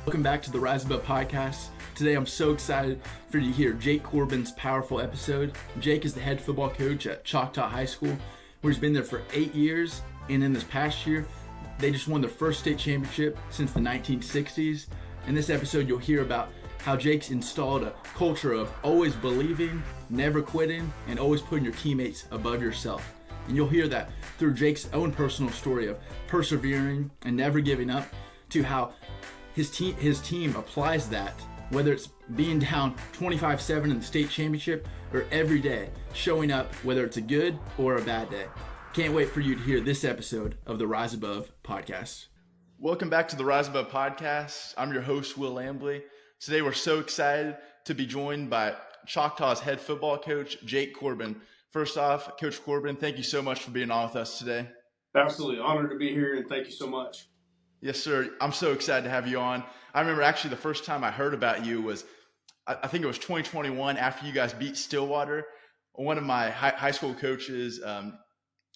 Welcome back to the Rise Above podcast. Today I'm so excited for you to hear Jake Corbin's powerful episode. Jake is the head football coach at Choctaw High School, where he's been there for 8 years, and in this past year, they just won their first state championship since the 1960s. In this episode, you'll hear about how Jake's installed a culture of always believing, never quitting, and always putting your teammates above yourself. And you'll hear that through Jake's own personal story of persevering and never giving up, to how his team applies that, whether it's being down 25-7 in the state championship or every day showing up, whether it's a good or a bad day. Can't wait for you to hear this episode of the Rise Above podcast. Welcome back to the Rise Above podcast. I'm your host, Will Lambley. Today we're so excited to be joined by Choctaw's head football coach, Jake Corbin. First off, Coach Corbin, thank you so much for being on with us today. Absolutely. Honored to be here, and thank you so much. Yes, sir. I'm so excited to have you on. I remember actually the first time I heard about you was, I think it was 2021 after you guys beat Stillwater. One of my high school coaches,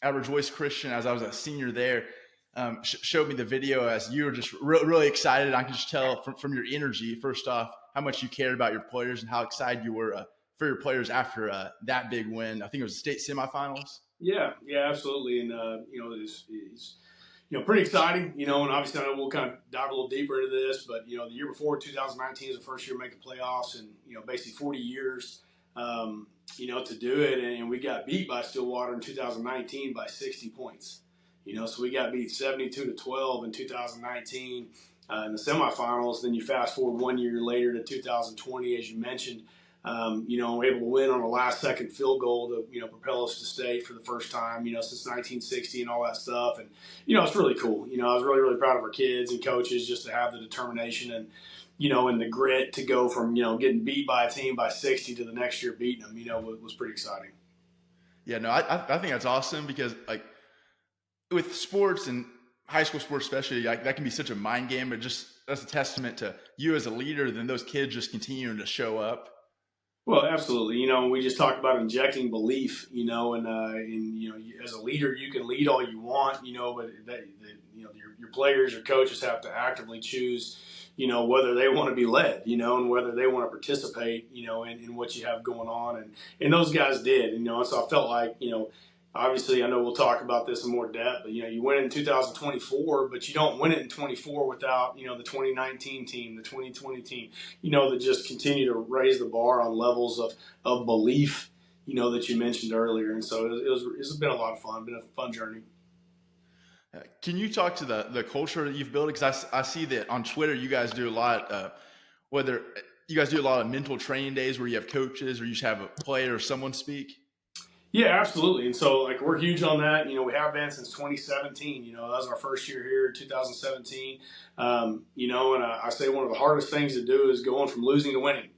Albert Joyce Christian, as I was a senior there, showed me the video as you were just really excited. I could just tell from your energy, first off, how much you cared about your players and how excited you were for your players after that big win. I think it was the state semifinals. Yeah, absolutely. And, it's pretty exciting, and obviously I know we'll kind of dive a little deeper into this, but, the year before, 2019 is the first year making playoffs and, basically 40 years, to do it. And we got beat by Stillwater in 2019 by 60 points. So we got beat 72-12 in 2019 in the semifinals. Then you fast forward 1 year later to 2020, as you mentioned. We're able to win on a last-second field goal to, propel us to state for the first time, since 1960 and all that stuff. And, it's really cool. I was really, really proud of our kids and coaches just to have the determination and, and the grit to go from, getting beat by a team by 60 to the next year beating them, was pretty exciting. Yeah, no, I think that's awesome because, like, with sports and high school sports especially, like, that can be such a mind game, but just that's a testament to you as a leader, then those kids just continuing to show up. Well, absolutely. We just talked about injecting belief, and as a leader, you can lead all you want, but your players, your coaches have to actively choose, whether they want to be led, and whether they want to participate, in what you have going on. And those guys did, and so I felt like, obviously, I know we'll talk about this in more depth, but, you win it in 2024, but you don't win it in 24 without, the 2019 team, the 2020 team, that just continue to raise the bar on levels of belief, that you mentioned earlier. And so it's been a lot of fun, been a fun journey. Can you talk to the culture that you've built? Because I see that on Twitter, you guys do a lot, whether you guys do a lot of mental training days where you have coaches or you just have a player or someone speak. Yeah, absolutely. And so, we're huge on that. We have been since 2017. That was our first year here, 2017. And I say one of the hardest things to do is going from losing to winning.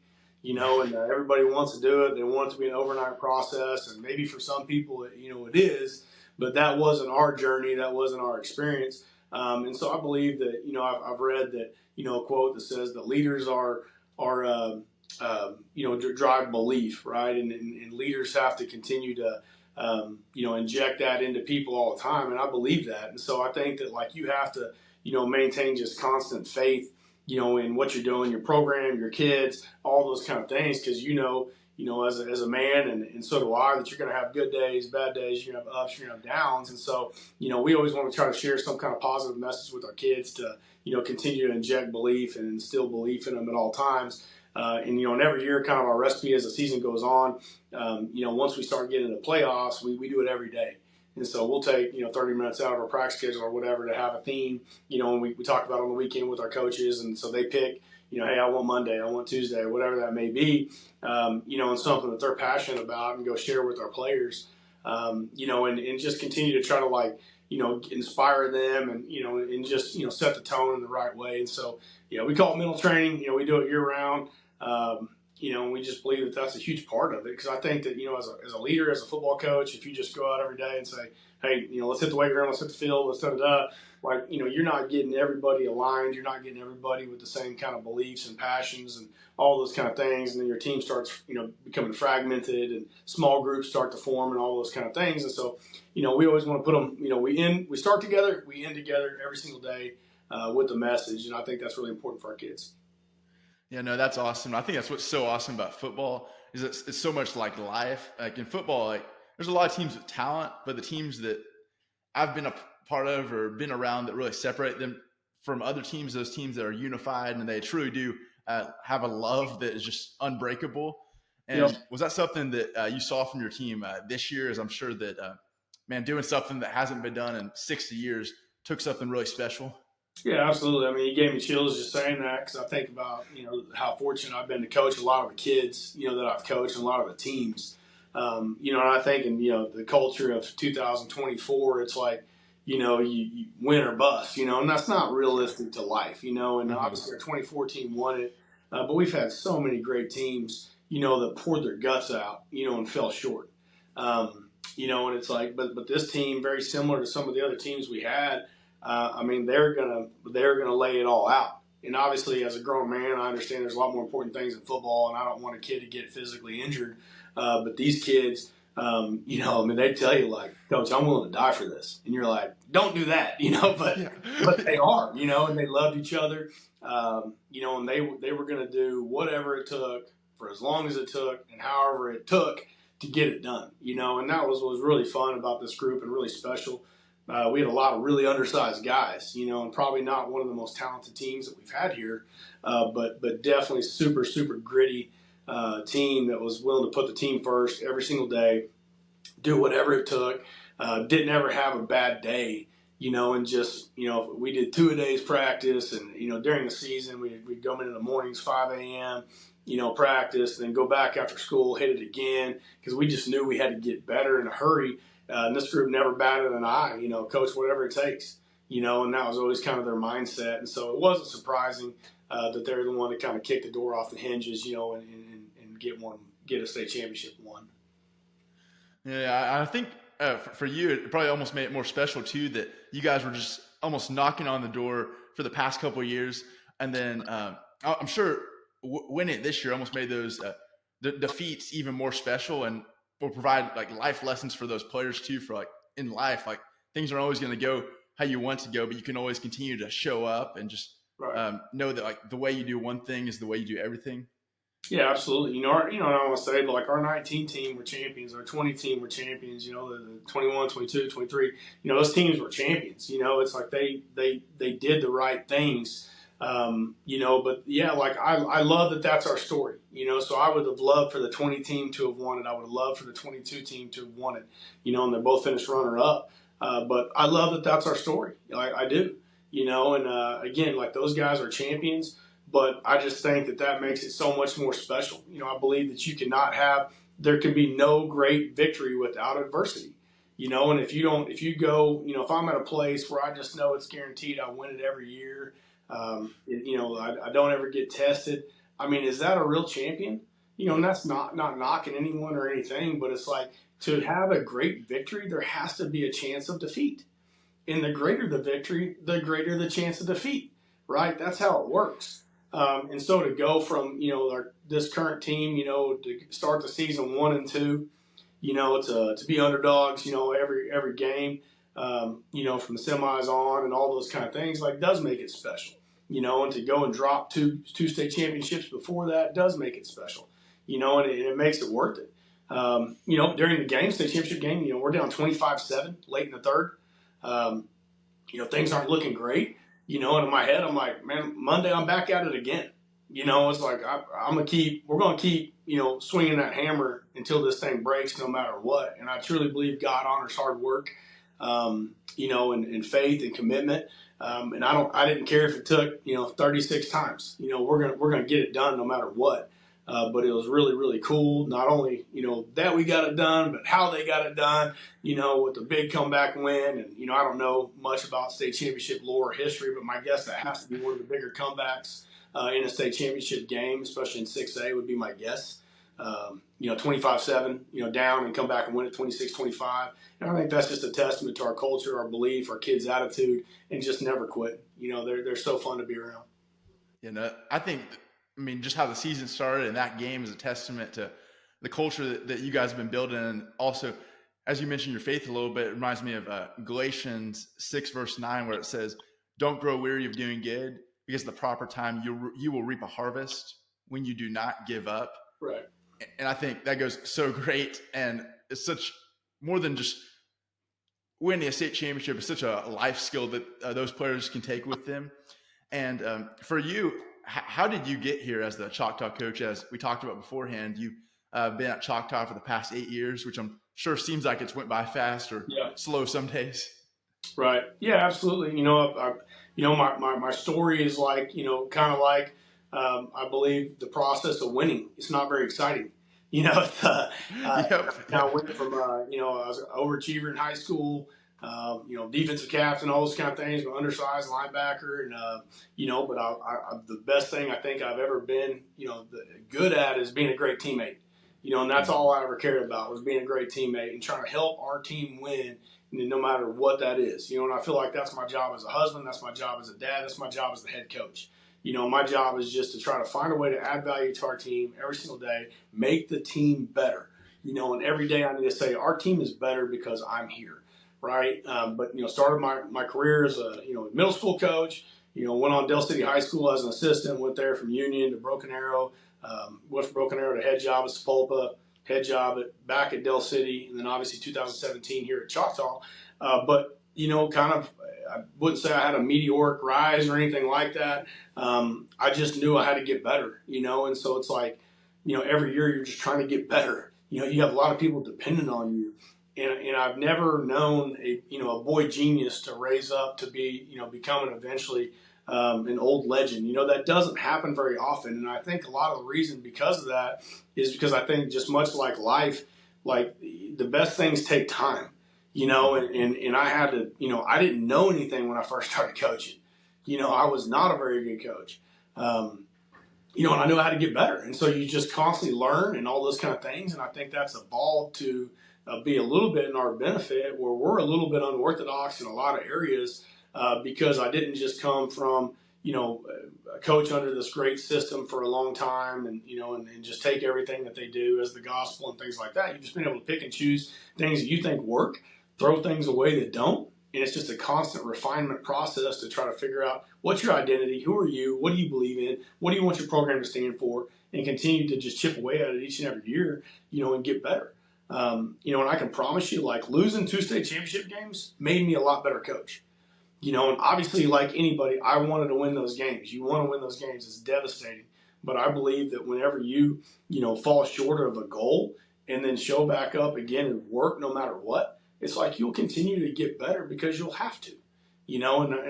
And everybody wants to do it. They want it to be an overnight process. And maybe for some people, it is. But that wasn't our journey. That wasn't our experience. And so I believe that, I've read that, a quote that says that leaders are drive belief, right? And leaders have to continue to, inject that into people all the time. And I believe that. And so I think that you have to, maintain just constant faith, in what you're doing, your program, your kids, all those kind of things. Because, as a man, and so do I, that you're going to have good days, bad days, you're going to have ups, you're going to have downs. And so, we always want to try to share some kind of positive message with our kids to, continue to inject belief and instill belief in them at all times. And every year, kind of our recipe as the season goes on, once we start getting into playoffs, we do it every day. And so we'll take, 30 minutes out of our practice schedule or whatever to have a theme, and we talk about it on the weekend with our coaches. And so they pick, hey, I want Monday, I want Tuesday, whatever that may be, and something that they're passionate about and go share with our players, and just continue to try to inspire them and just, set the tone in the right way. And so, we call it mental training. We do it year round. And we just believe that that's a huge part of it. Because I think that, as a leader, as a football coach, if you just go out every day and say, hey, let's hit the weight room, let's hit the field, let's da-da-da, you're not getting everybody aligned. You're not getting everybody with the same kind of beliefs and passions and all those kind of things. And then your team starts, becoming fragmented and small groups start to form and all those kind of things. And so, we always want to put them, we start together, we end together every single day. with the message. And I think that's really important for our kids. Yeah, no, that's awesome. I think that's what's so awesome about football is it's so much like life. Like in football, like there's a lot of teams with talent, but the teams that I've been a part of or been around that really separate them from other teams, those teams that are unified and they truly do have a love that is just unbreakable. And Yep. was that something that you saw from your team this year? As I'm sure that, man, doing something that hasn't been done in 60 years took something really special. Yeah, absolutely. I mean, you gave me chills just saying that because I think about how fortunate I've been to coach a lot of the kids that I've coached and a lot of the teams. And I think in the culture of 2024, it's like you win or bust, and that's not realistic to life, and obviously our 2014 won it, but we've had so many great teams, that poured their guts out, and fell short. And it's like, but this team, very similar to some of the other teams we had. I mean, they're gonna lay it all out. And obviously, as a grown man, I understand there's a lot more important things in football, and I don't want a kid to get physically injured. But these kids, I mean, they tell you like, "Coach, I'm willing to die for this," and you're like, "Don't do that," But Yeah. but they are, and they loved each other, and they were gonna do whatever it took for as long as it took and however it took to get it done, And that was what was really fun about this group and really special. We had a lot of really undersized guys, and probably not one of the most talented teams that we've had here, but definitely super, super gritty team that was willing to put the team first every single day, do whatever it took, didn't ever have a bad day, and just, we did 2-a-days practice and, during the season, we'd come in the mornings, 5 a.m., practice, then go back after school, hit it again, because we just knew we had to get better in a hurry. And this group never batted an eye, coach, whatever it takes, and that was always kind of their mindset. And so it wasn't surprising that they're the one to kind of kick the door off the hinges, and get a state championship one. Yeah, I think for you, it probably almost made it more special too that you guys were just almost knocking on the door for the past couple of years, and then I'm sure winning it this year almost made those defeats even more special, and will provide like life lessons for those players too. For like in life, like things aren't always going to go how you want to go, but you can always continue to show up and just know that like the way you do one thing is the way you do everything. Yeah, absolutely. I want to say, like, our 19 team were champions, our 20 team were champions, the 21, 22, 23, those teams were champions. It's like they did the right things, but yeah, like I love that that's our story, so I would have loved for the 20 team to have won it. I would have loved for the 22 team to have won it, and they both finished runner up. But I love that that's our story. I do, and again, like those guys are champions. But I just think that makes it so much more special. I believe that there can be no great victory without adversity. And if if I'm at a place where I just know it's guaranteed I win it every year, I don't ever get tested. I mean, is that a real champion? And that's not knocking anyone or anything, but it's like to have a great victory, there has to be a chance of defeat. And the greater the victory, the greater the chance of defeat, right? That's how it works. And so to go from this current team, to start the season 1-2, to be underdogs, every game, from the semis on and all those kind of things, like does make it special, and to go and drop two state championships before that does make it special, and it makes it worth it. During the game, state championship game, we're down 25-7 late in the third. Things aren't looking great. And in my head, I'm like, man, Monday I'm back at it again. It's like we're going to keep, swinging that hammer until this thing breaks, no matter what. And I truly believe God honors hard work, and faith and commitment. And I didn't care if it took, 36 times. We're going to get it done no matter what. But it was really, really cool. Not only, that we got it done, but how they got it done, with the big comeback win. And, I don't know much about state championship lore or history, but my guess that has to be one of the bigger comebacks in a state championship game, especially in 6A would be my guess. 25-7, down and come back and win it 26-25. And I think that's just a testament to our culture, our belief, our kids' attitude, and just never quit. They're so fun to be around. I mean, just how the season started and that game is a testament to the culture that you guys have been building. And also, as you mentioned your faith a little bit, it reminds me of Galatians 6 verse 9, where it says, don't grow weary of doing good, because at the proper time you will reap a harvest when you do not give up. Right. And I think that goes so great, and it's such more than just winning a state championship. It's such a life skill that those players can take with them. And for you, how did you get here as the Choctaw coach? As we talked about beforehand, you've been at Choctaw for the past 8 years, which I'm sure seems like it's went by fast or slow some days. Right. Yeah, absolutely. My story is like, kind of like, I believe the process of winning. It's not very exciting. Yep. I went from, I was an overachiever in high school, defensive captain, all those kind of things, but undersized linebacker. And, but the best thing I think I've ever been, good at is being a great teammate. And that's all I ever cared about was being a great teammate and trying to help our team win, no matter what that is. And I feel like that's my job as a husband, that's my job as a dad, that's my job as the head coach. My job is just to try to find a way to add value to our team every single day, make the team better. And every day I need to say our team is better because I'm here, right? But started my career as a middle school coach. Went on Del City High School as an assistant. Went there from Union to Broken Arrow. Went from Broken Arrow to head job at Sepulpa, head job back at Del City, and then obviously 2017 here at Choctaw. But kind of, I wouldn't say I had a meteoric rise or anything like that. I just knew I had to get better, and so it's like, every year you're just trying to get better. You have a lot of people dependent on you. And I've never known a boy genius to raise up to be, becoming eventually an old legend. That doesn't happen very often. And I think a lot of the reason because of that is because I think just much like life, like the best things take time. And I had to, I didn't know anything when I first started coaching. I was not a very good coach. And I knew how to get better. And so you just constantly learn and all those kind of things. And I think that's evolved to be a little bit in our benefit, where we're a little bit unorthodox in a lot of areas because I didn't just come from, a coach under this great system for a long time and just take everything that they do as the gospel and things like that. You've just been able to pick and choose things that you think work, throw things away that don't. And it's just a constant refinement process to try to figure out what's your identity, who are you, what do you believe in, what do you want your program to stand for, and continue to just chip away at it each and every year, and get better. And I can promise you, like, losing 2 state championship games made me a lot better coach. And obviously, like anybody, I wanted to win those games. You want to win those games. It's devastating. But I believe that whenever you, fall short of a goal and then show back up again and work no matter what, it's like you'll continue to get better because you'll have to. And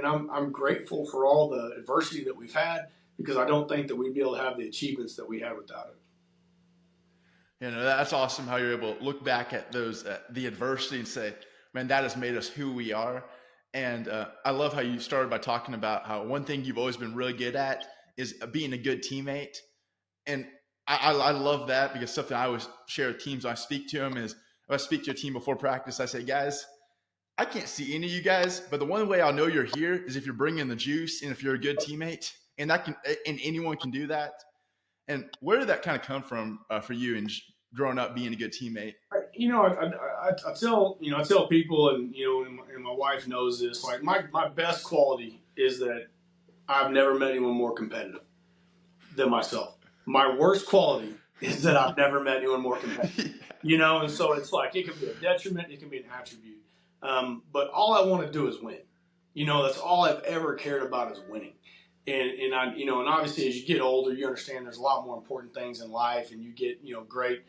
I'm grateful for all the adversity that we've had, because I don't think that we'd be able to have the achievements that we had without it. That's awesome how you're able to look back at those, the adversity, and say, man, that has made us who we are. And I love how you started by talking about how one thing you've always been really good at is being a good teammate. And I love that, because something I always share with teams when I speak to them is, if I speak to a team before practice, I say, guys, I can't see any of you guys, but the one way I'll know you're here is if you're bringing the juice and if you're a good teammate. And anyone can do that. And where did that kind of come from for you and growing up being a good teammate? I tell people, and my wife knows this. Like my best quality is that I've never met anyone more competitive than myself. My worst quality is that I've never met anyone more competitive. And so it's like it can be a detriment, it can be an attribute. But all I want to do is win. That's all I've ever cared about is winning. And I, and obviously as you get older, you understand there's a lot more important things in life, and you get, great,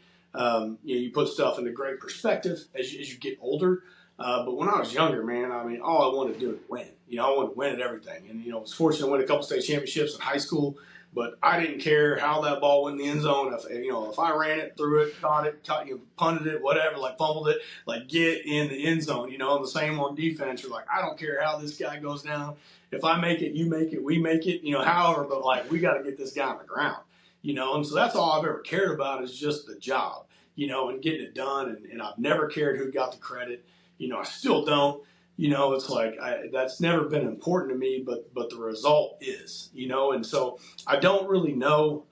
you put stuff into great perspective as you get older. But when I was younger, man, all I wanted to do was win. I wanted to win at everything. And, I was fortunate to win a couple state championships in high school, but I didn't care how that ball went in the end zone. If I ran it, threw it, caught it, punted it, whatever, like fumbled it, like get in the end zone, and the same on defense. You're like, I don't care how this guy goes down. If I make it, you make it, we make it, however, but like, we got to get this guy on the ground, and so that's all I've ever cared about is just the job, and getting it done. And I've never cared who got the credit. I still don't. It's like that's never been important to me, but the result is, and so I don't really know.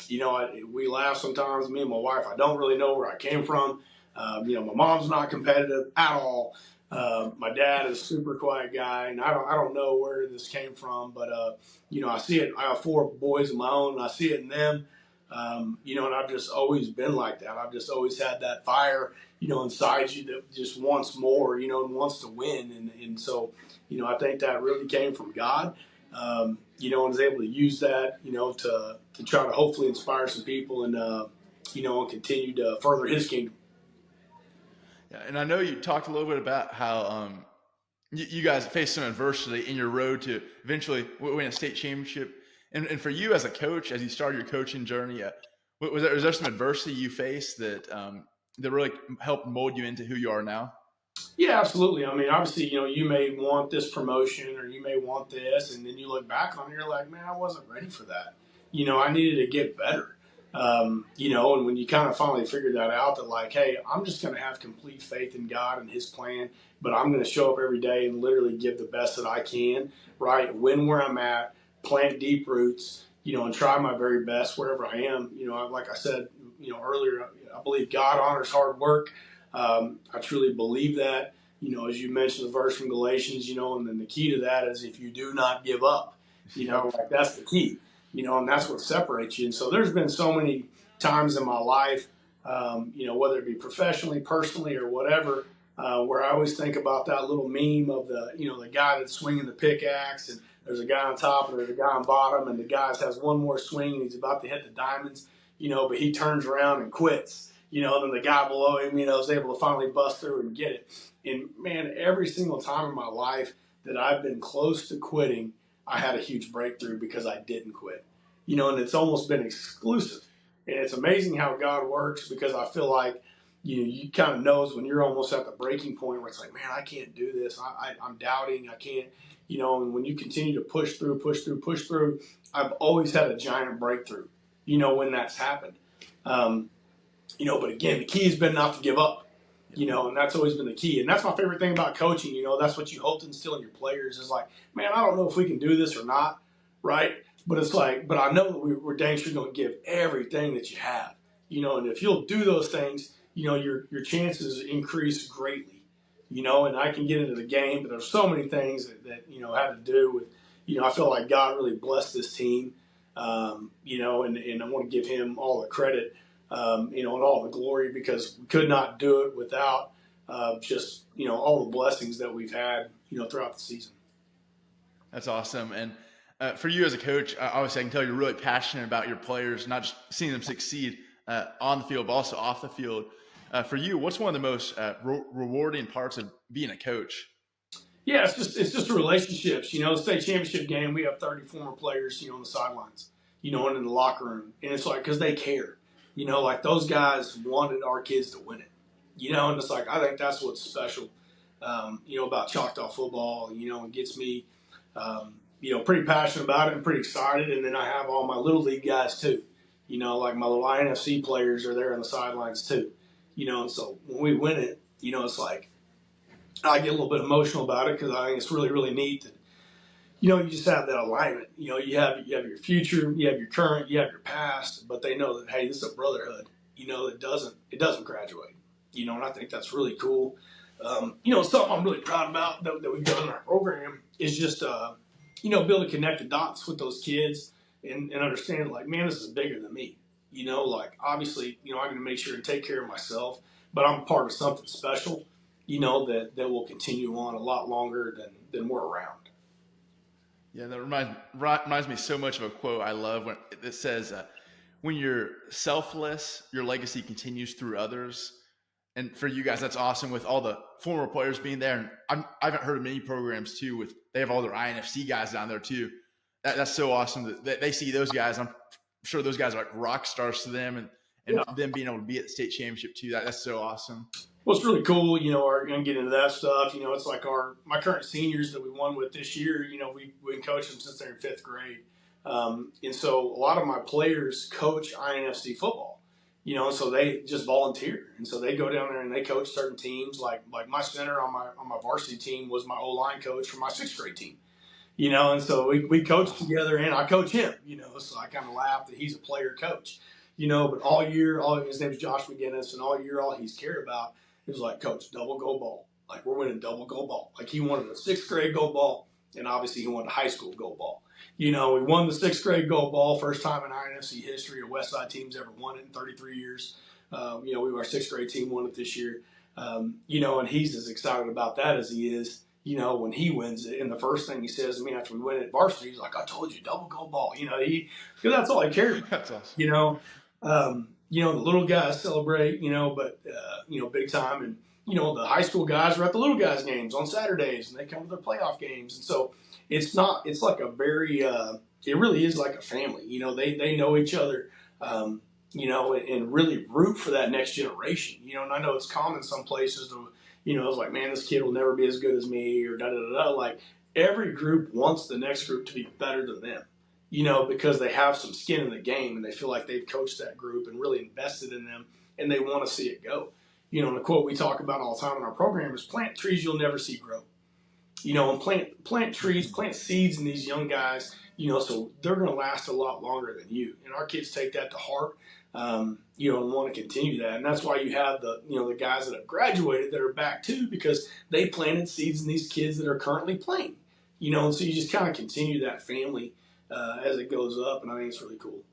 We laugh sometimes, me and my wife. I don't really know where I came from. My mom's not competitive at all. My dad is a super quiet guy, and I don't know where this came from, but I see it. I have 4 boys of my own, and I see it in them. And I've just always been like that. I've just always had that fire, inside you that just wants more, and wants to win. And so, I think that really came from God, and was able to use that, to try to hopefully inspire some people and continue to further His kingdom. Yeah, and I know you talked a little bit about how you guys faced some adversity in your road to eventually win a state championship. And for you as a coach, as you started your coaching journey, was there some adversity you faced that that really helped mold you into who you are now? Yeah, absolutely. I mean, obviously, you may want this promotion or you may want this, and then you look back on it, you're like, man, I wasn't ready for that. I needed to get better. And when you kind of finally figure that out, that like, hey, I'm just going to have complete faith in God and His plan, but I'm going to show up every day and literally give the best that I can, right? Win where I'm at, plant deep roots, and try my very best wherever I am. Like I said, earlier, I believe God honors hard work. I truly believe that, as you mentioned the verse from Galatians, and then the key to that is if you do not give up, like that's the key, and that's what separates you. And so there's been so many times in my life, whether it be professionally, personally, or whatever, where I always think about that little meme of the guy that's swinging the pickaxe, and there's a guy on top and there's a guy on bottom, and the guy has one more swing and he's about to hit the diamonds, but he turns around and quits. And then the guy below him, is able to finally bust through and get it. And man, every single time in my life that I've been close to quitting, I had a huge breakthrough because I didn't quit. And it's almost been exclusive. And it's amazing how God works, because I feel like you kind of knows when you're almost at the breaking point where it's like, man, I can't do this. I'm doubting. I can't, and when you continue to push through, I've always had a giant breakthrough, when that's happened. But again, the key has been not to give up, and that's always been the key. And that's my favorite thing about coaching. That's what you hope to instill in your players is like, man, I don't know if we can do this or not, right? But it's like, but I know that we're dang sure going to give everything that you have, and if you'll do those things, your chances increase greatly, and I can get into the game, but there's so many things that had to do with, I feel like God really blessed this team, and I want to give Him all the credit. And all the glory, because we could not do it without just, all the blessings that we've had, throughout the season. That's awesome. And for you as a coach, obviously I can tell you're really passionate about your players, not just seeing them succeed on the field, but also off the field. For you, what's one of the most rewarding parts of being a coach? Yeah, it's just the relationships. The state championship game, we have 30 former players, on the sidelines, and in the locker room. And it's like, because they care. Like those guys wanted our kids to win it, and it's like, I think that's what's special, about Choctaw football, and gets me, pretty passionate about it and pretty excited. And then I have all my little league guys too, like my little INFC players are there on the sidelines too, and so when we win it, it's like, I get a little bit emotional about it because I think it's really, really neat that, you just have that alignment. You have your future, you have your current, you have your past, but they know that, hey, this is a brotherhood. It doesn't graduate. And I think that's really cool. Something I'm really proud about that we've done in our program is just, be able to connect the dots with those kids and understand, like, man, this is bigger than me. Like obviously, I'm going to make sure to take care of myself, but I'm part of something special. That will continue on a lot longer than we're around. Yeah, that reminds me so much of a quote I love when it says, when you're selfless, your legacy continues through others. And for you guys, that's awesome with all the former players being there. And I haven't heard of many programs too they have all their INFC guys down there too. That's so awesome that they see those guys. I'm sure those guys are like rock stars to them, and Yeah. them being able to be at the state championship too. That's so awesome. Well, it's really cool, we're going to get into that stuff. It's like my current seniors that we won with this year, we've been coaching them since they're in 5th grade. And so a lot of my players coach INFC football, and so they just volunteer. And so they go down there and they coach certain teams. Like my center on my varsity team was my O-line coach for my 6th grade team, and so we coach together, and I coach him, so I kind of laugh that he's a player coach, but all year, his name's Josh McGinnis, and all year, all he's cared about, it was like, Coach, double go ball. Like, we're winning double gold ball. Like, he wanted a sixth grade gold ball, and obviously he wanted a high school gold ball. We won the sixth grade gold ball, first time in INFC history. A Westside team's ever won it in 33 years. Our sixth grade team won it this year. And he's as excited about that as he is, when he wins it. And the first thing he says to me after we win it at varsity, he's like, "I told you, double gold ball." Because that's all I care about. That's awesome. The little guys celebrate, big time. And, the high school guys are at the little guys games on Saturdays, and they come to their playoff games. And so it's like a very, it really is like a family. They know each other, and really root for that next generation. And I know it's common some places to, it's like, man, this kid will never be as good as me, or da-da-da-da. Like, every group wants the next group to be better than them, because they have some skin in the game, and they feel like they've coached that group and really invested in them, and they want to see it go. And the quote we talk about all the time in our program is, plant trees you'll never see grow. And plant trees, plant seeds in these young guys, so they're going to last a lot longer than you. And our kids take that to heart, and want to continue that. And that's why you have the guys that have graduated that are back too, because they planted seeds in these kids that are currently playing. And so you just kind of continue that family as it goes up, and I think it's really cool.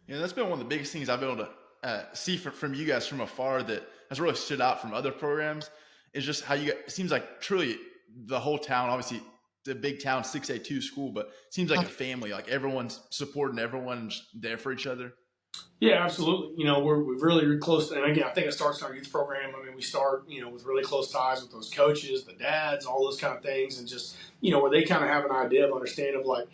That's been one of the biggest things I've been able to see from you guys from afar that has really stood out from other programs, is just how you guys, it seems like truly the whole town, obviously the big town 6A2 school, but it seems like a family, like everyone's supporting everyone's there for each other. Yeah, absolutely. We're really close. And again, I think it starts in our youth program. I mean, we start, with really close ties with those coaches, the dads, all those kind of things. And just, where they kind of have an idea of understanding of like,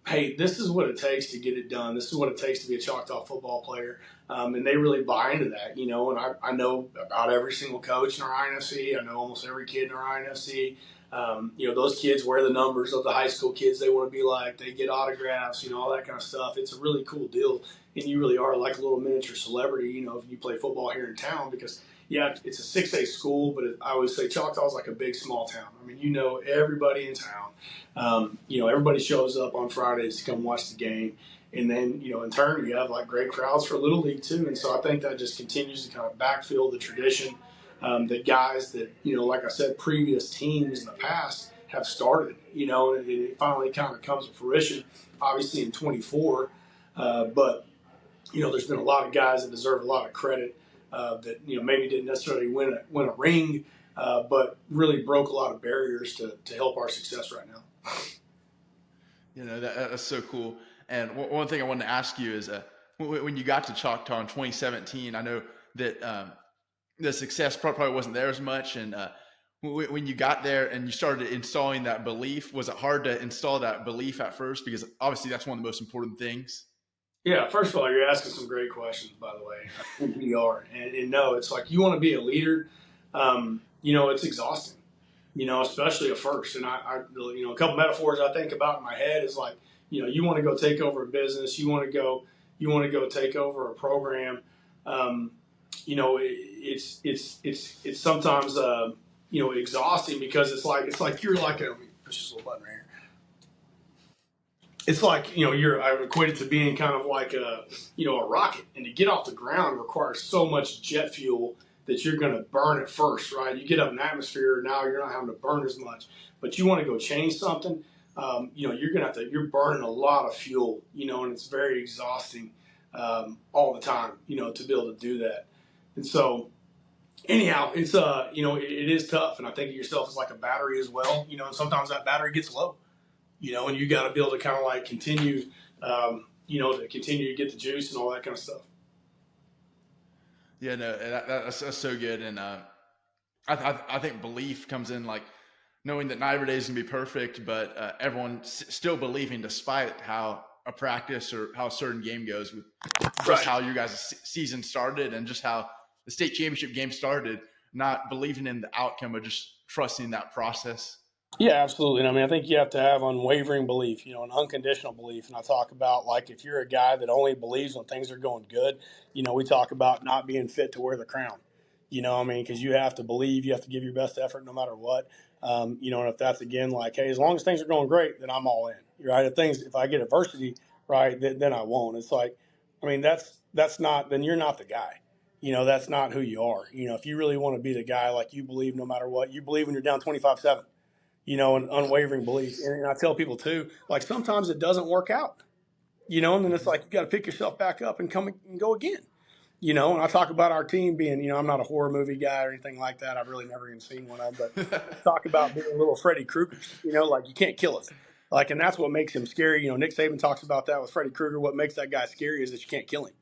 hey, this is what it takes to get it done. This is what it takes to be a Choctaw football player. And they really buy into that, and I know about every single coach in our INFC. I know almost every kid in our INFC. Those kids wear the numbers of the high school kids they want to be like. They get autographs, all that kind of stuff. It's a really cool deal. And you really are like a little miniature celebrity, if you play football here in town, because, yeah, it's a 6A school, but I always say Choctaw is like a big, small town. I mean, everybody in town. Everybody shows up on Fridays to come watch the game. And then, in turn, you have like great crowds for Little League too. And so I think that just continues to kind of backfill the tradition that guys that, like I said, previous teams in the past have started, and it finally kind of comes to fruition, obviously in 24. But, there's been a lot of guys that deserve a lot of credit that, maybe didn't necessarily win a ring, but really broke a lot of barriers to help our success right now. That's so cool. And one thing I wanted to ask you is when you got to Choctaw in 2017, I know that the success probably wasn't there as much. And when you got there and you started installing that belief, was it hard to install that belief at first? Because obviously that's one of the most important things. Yeah, first of all, you're asking some great questions, by the way. I think we are. And no, it's like you want to be a leader. It's exhausting, especially at first. And a couple metaphors I think about in my head is like, you want to go take over a business. You want to go take over a program. It's sometimes, exhausting because it's like you're like let me push this little button right here. It's like, I equate it to being kind of like a rocket, and to get off the ground requires so much jet fuel that you're going to burn it first, right? You get up in the atmosphere, now you're not having to burn as much, but you want to go change something. You're burning a lot of fuel, and it's very exhausting all the time, to be able to do that. And so anyhow, it's, it is tough. And I think of yourself as like a battery as well, and sometimes that battery gets low, and you got to be able to kind of like continue, to continue to get the juice and all that kind of stuff. Yeah, no, that's so good. And I think belief comes in like knowing that not every day is going to be perfect, but everyone's still believing despite how a practice or how a certain game goes, with just how you guys' season started and just how the state championship game started, not believing in the outcome, but just trusting that process. Yeah, absolutely. And I mean, I think you have to have unwavering belief, an unconditional belief. And I talk about, like, if you're a guy that only believes when things are going good, we talk about not being fit to wear the crown, because you have to believe, you have to give your best effort no matter what. And if that's, again, like, hey, as long as things are going great, then I'm all in, right? If I get adversity, right, then I won't. It's like, I mean, that's not, then you're not the guy. that's not who you are. If you really want to be the guy, like you believe no matter what, you believe when you're down 25-7, an unwavering belief. And I tell people too, like sometimes it doesn't work out, and then it's like you got to pick yourself back up and come and go again. And I talk about our team being, I'm not a horror movie guy or anything like that. I've really never even seen one of them, but I talk about being little Freddy Kruegers, like you can't kill us. Like, and that's what makes him scary. Nick Saban talks about that with Freddy Krueger. What makes that guy scary is that you can't kill him.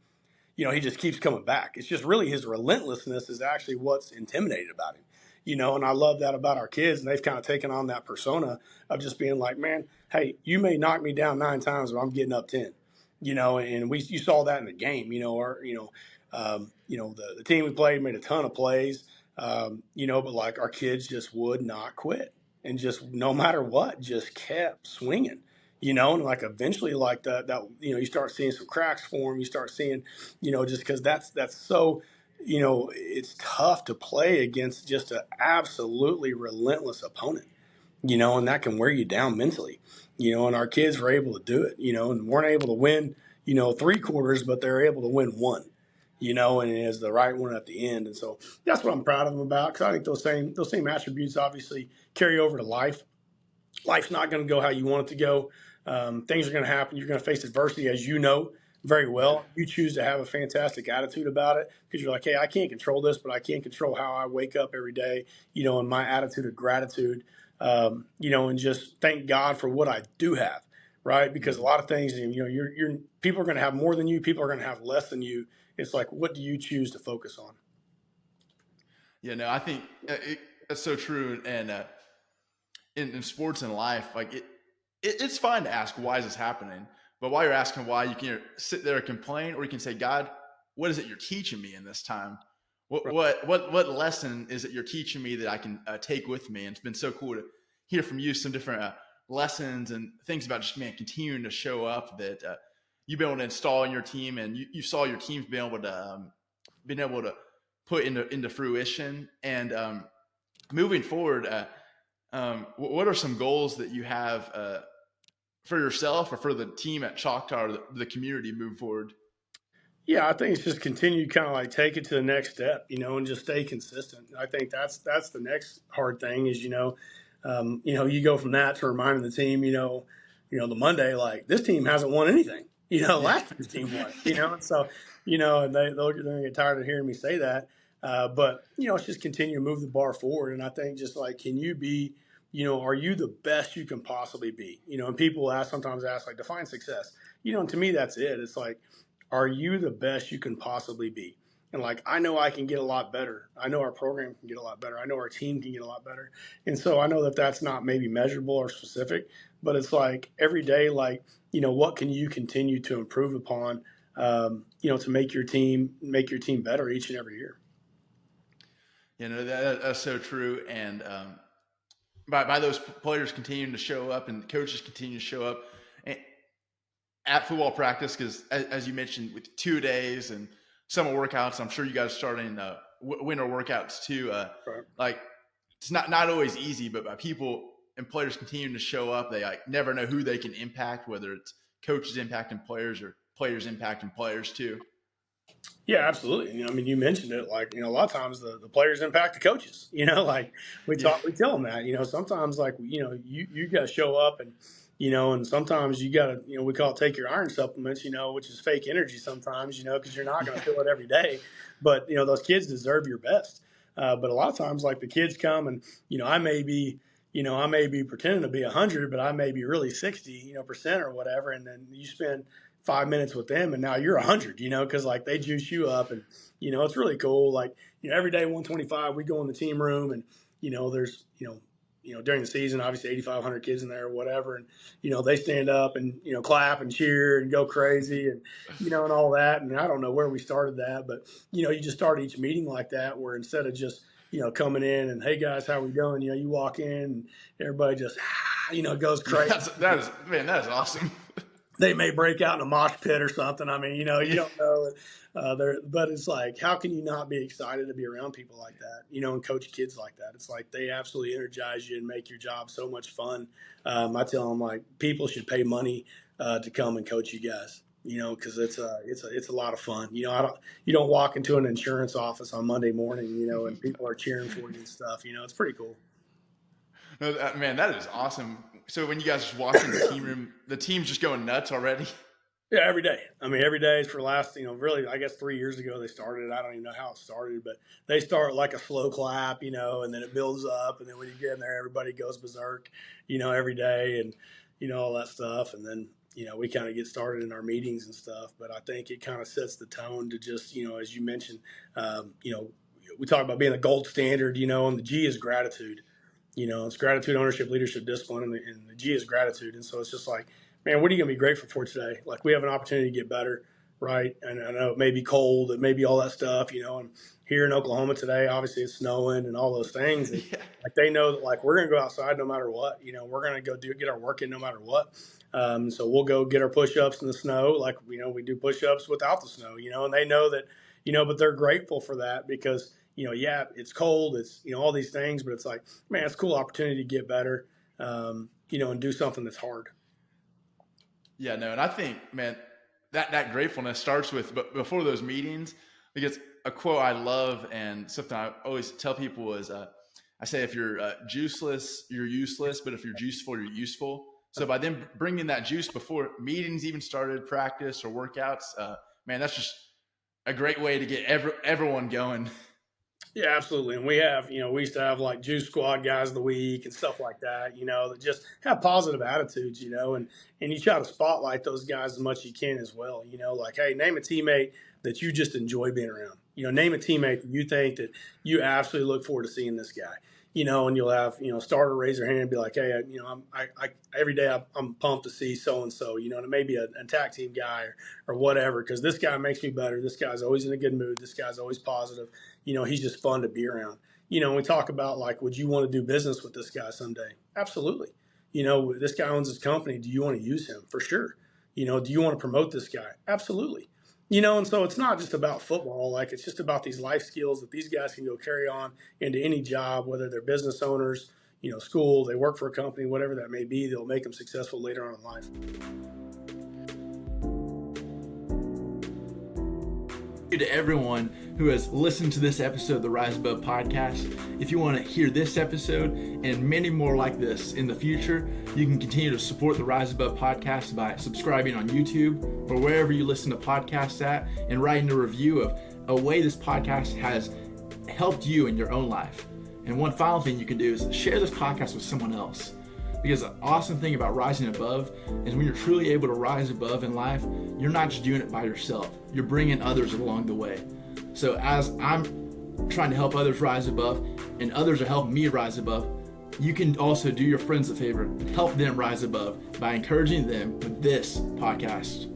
He just keeps coming back. It's just really his relentlessness is actually what's intimidated about him. And I love that about our kids. And they've kind of taken on that persona of just being like, man, hey, you may knock me down 9 times, but I'm getting up 10. And you saw that in the game. The team we played made a ton of plays. But like our kids just would not quit and just no matter what, just kept swinging. And like eventually, like that, you start seeing some cracks form. You start seeing, just because that's so, it's tough to play against just an absolutely relentless opponent, and that can wear you down mentally, and our kids were able to do it, and weren't able to win, 3 quarters, but they're able to win 1, and it is the right one at the end. And so that's what I'm proud of them about, because I think those same attributes obviously carry over to life. Life's not going to go how you want it to go. Things are going to happen. You're going to face adversity, as you know very well. You choose to have a fantastic attitude about it because you're like, hey, I can't control this, but I can control how I wake up every day, and my attitude of gratitude, and just thank God for what I do have, right? Because a lot of things, you're people are going to have more than you. People are going to have less than you. It's like, what do you choose to focus on? Yeah, no, I think that's so true. And in sports and life, like it's fine to ask why is this happening, but while you're asking why, you can sit there and complain, or you can say, God, what is it you're teaching me in this time? What lesson is it you're teaching me that I can take with me? And it's been so cool to hear from you some different lessons and things about just continuing to show up that you've been able to install in your team, and you saw your teams being able to put into fruition. And moving forward, what are some goals that you have for yourself or for the team at Choctaw or the community moving forward? Yeah, I think it's just continue to kind of like take it to the next step, and just stay consistent. I think that's the next hard thing is, you go from that to reminding the team, the Monday, like this team hasn't won anything, last year's team won, and so, and they're going to get tired of hearing me say that. But, it's just continue to move the bar forward. And I think just like, can you be, are you the best you can possibly be? And people sometimes ask like, define success, and to me, that's it. It's like, are you the best you can possibly be? And like, I know I can get a lot better. I know our program can get a lot better. I know our team can get a lot better. And so I know that that's not maybe measurable or specific, but it's like every day, like, what can you continue to improve upon, to make your team better each and every year? That's so true. And by those players continuing to show up and coaches continue to show up at football practice, because as you mentioned, with 2 days and summer workouts, I'm sure you guys are starting winter workouts too. Right. Like it's not always easy, but by people and players continuing to show up, they like never know who they can impact, whether it's coaches impacting players or players impacting players too. Yeah, absolutely. I mean, you mentioned it. Like, a lot of times the players impact the coaches. Like we tell them that. Sometimes like you got to show up and and sometimes you got to we call it take your iron supplements. Which is fake energy sometimes. Because you're not going to feel it every day. But those kids deserve your best. But a lot of times like the kids come and I may be pretending to be 100, but I may be really 60 percent or whatever, and then you spend 5 minutes with them and now you're 100, because like they juice you up. And it's really cool. Like every day 125 we go in the team room and there's during the season obviously 8,500 kids in there or whatever, and they stand up and clap and cheer and go crazy and and all that. And I don't know where we started that, but you just start each meeting like that, where instead of just coming in and, hey guys, how we doing, you walk in and everybody just goes crazy. That is awesome. They may break out in a mosh pit or something. I mean, you don't know. But it's like, how can you not be excited to be around people like that, and coach kids like that? It's like they absolutely energize you and make your job so much fun. I tell them, like, people should pay money to come and coach you guys. because it's a lot of fun. You don't walk into an insurance office on Monday morning, and people are cheering for you and stuff. It's pretty cool. No, man, that is awesome. So when you guys just walk in the team room, the team's just going nuts already. Yeah, every day. I mean, every day is for the last, really, I guess 3 years ago they started. I don't even know how it started, but they start like a slow clap, and then it builds up. And then when you get in there, everybody goes berserk, every day and, all that stuff. And then, we kind of get started in our meetings and stuff. But I think it kind of sets the tone to just, as you mentioned, we talk about being a gold standard, and the G is gratitude. It's gratitude, ownership, leadership, discipline, and the G is gratitude. And so it's just like, man, what are you going to be grateful for today? Like, we have an opportunity to get better, right? And I know it may be cold, it may be all that stuff, and here in Oklahoma today, obviously it's snowing and all those things. And, like, they know that, like, we're going to go outside no matter what. We're going to go get our work in no matter what. So we'll go get our push-ups in the snow, like, we do push-ups without the snow, and they know that, but they're grateful for that because, yeah, it's cold, it's, all these things, but it's like, man, it's a cool opportunity to get better, and do something that's hard. Yeah, no, and I think, man, that gratefulness starts with, but before those meetings, because a quote I love and something I always tell people is, I say, if you're juiceless, you're useless, but if you're juiceful, you're useful. So by them bringing that juice before meetings even started, practice or workouts, man, that's just a great way to get everyone going. Yeah, absolutely. And we have, we used to have like juice squad guys of the week and stuff like that, that just have positive attitudes, and you try to spotlight those guys as much as you can as well, like, hey, name a teammate that you just enjoy being around, name a teammate that you think that you absolutely look forward to seeing this guy, and you'll have, starter raise their hand and be like, hey, I every day I'm pumped to see so-and-so, and it may be an attack team guy or whatever, because this guy makes me better. This guy's always in a good mood. This guy's always positive. He's just fun to be around. We talk about, like, would you want to do business with this guy someday? Absolutely. This guy owns his company. Do you want to use him? For sure. Do you want to promote this guy? Absolutely. And so it's not just about football. Like, it's just about these life skills that these guys can go carry on into any job, whether they're business owners, school, they work for a company, whatever that may be, they'll make them successful later on in life. To everyone who has listened to this episode of the Rise Above podcast, if you want to hear this episode and many more like this in the future, you can continue to support the Rise Above podcast by subscribing on YouTube or wherever you listen to podcasts at, and writing a review of a way this podcast has helped you in your own life. And one final thing you can do is share this podcast with someone else. Because the awesome thing about rising above is when you're truly able to rise above in life, you're not just doing it by yourself. You're bringing others along the way. So as I'm trying to help others rise above and others are helping me rise above, you can also do your friends a favor and help them rise above by encouraging them with this podcast.